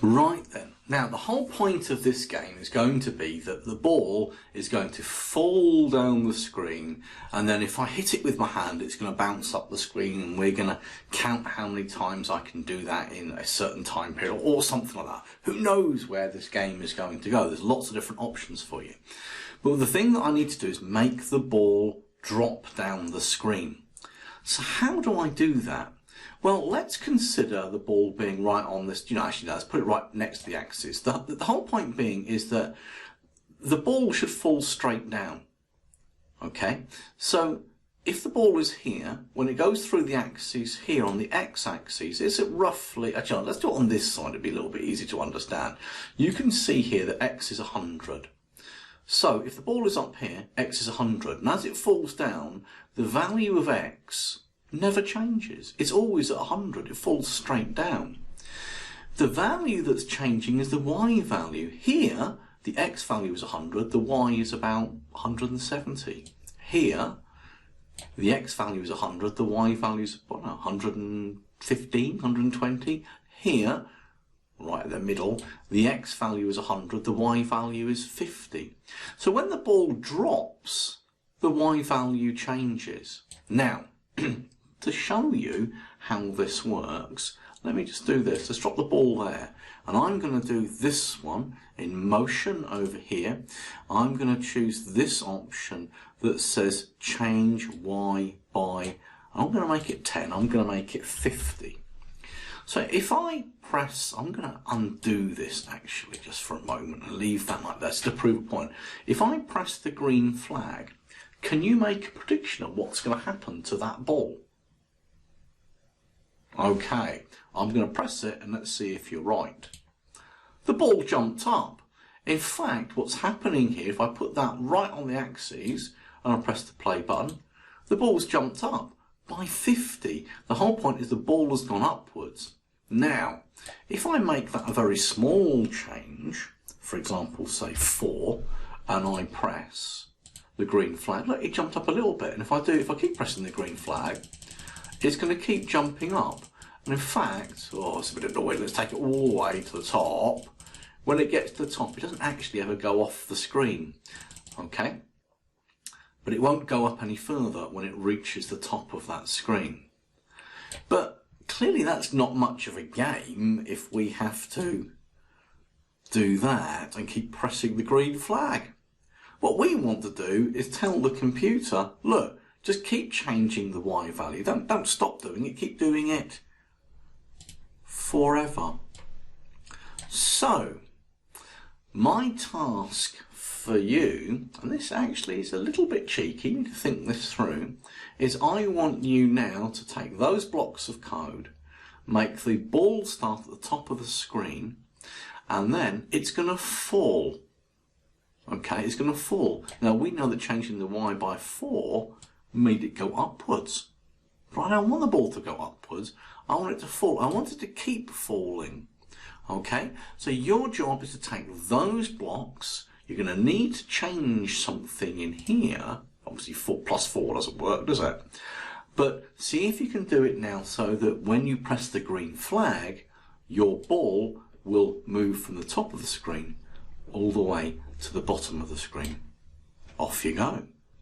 Right then. Now the whole point of this game is going to be that the ball is going to fall down the screen, and then if I hit it with my hand it's going to bounce up the screen, and we're going to count how many times I can do that in a certain time period or something like that. Who knows where this game is going to go? There's lots of different options for you. But the thing that I need to do is make the ball drop down the screen. So how do I do that? Well, let's consider the ball being right on this, actually let's put it right next to the axis. The whole point being is that the ball should fall straight down. Okay, so if the ball is here, when it goes through the axis here on the x-axis, is it roughly, actually let's do it on this side, it'd be a little bit easy to understand. You can see here that x is 100. So if the ball is up here, x is 100, and as it falls down, the value of x never changes. It's always at 100. It falls straight down. The value that's changing is the y value. Here, the x value is 100. The y is about 170. Here, the x value is 100. The y value is 115, 120. Here, right at the middle, the x value is 100. The y value is 50. So when the ball drops, the y value changes. Now, to show you how this works, let me just do this. Let's drop the ball there. And I'm going to do this one in motion over here. I'm going to choose this option that says change y by, I'm going to make it 10. I'm going to make it 50. So if I press, I'm going to undo this actually just for a moment and leave that like that to prove a point. If I press the green flag, can you make a prediction of what's going to happen to that ball? Okay, I'm going to press it and let's see if you're right. The ball jumped up. In fact, what's happening here, if I put that right on the axis and I press the play button, the ball's jumped up by 50. The whole point is the ball has gone upwards. Now, if I make that a very small change, for example, say 4, and I press the green flag, look, it jumped up a little bit. And if I keep pressing the green flag, it's going to keep jumping up. And in fact, it's a bit annoying, let's take it all the way to the top. When it gets to the top, it doesn't actually ever go off the screen, okay? But it won't go up any further when it reaches the top of that screen. But clearly that's not much of a game if we have to do that and keep pressing the green flag. What we want to do is tell the computer, look, just keep changing the y value. Don't stop doing it. Keep doing it forever. So, my task for you, and this actually is a little bit cheeky, you need to think this through, is I want you now to take those blocks of code, make the ball start at the top of the screen, and then it's going to fall. Okay, it's going to fall. Now we know that changing the y by 4 made it go upwards. But I don't want the ball to go upwards. I want it to fall. I want it to keep falling. Okay, so your job is to take those blocks. You're going to need to change something in here. Obviously 4 plus 4 doesn't work, does it? But see if you can do it now so that when you press the green flag, your ball will move from the top of the screen all the way to the bottom of the screen. Off you go.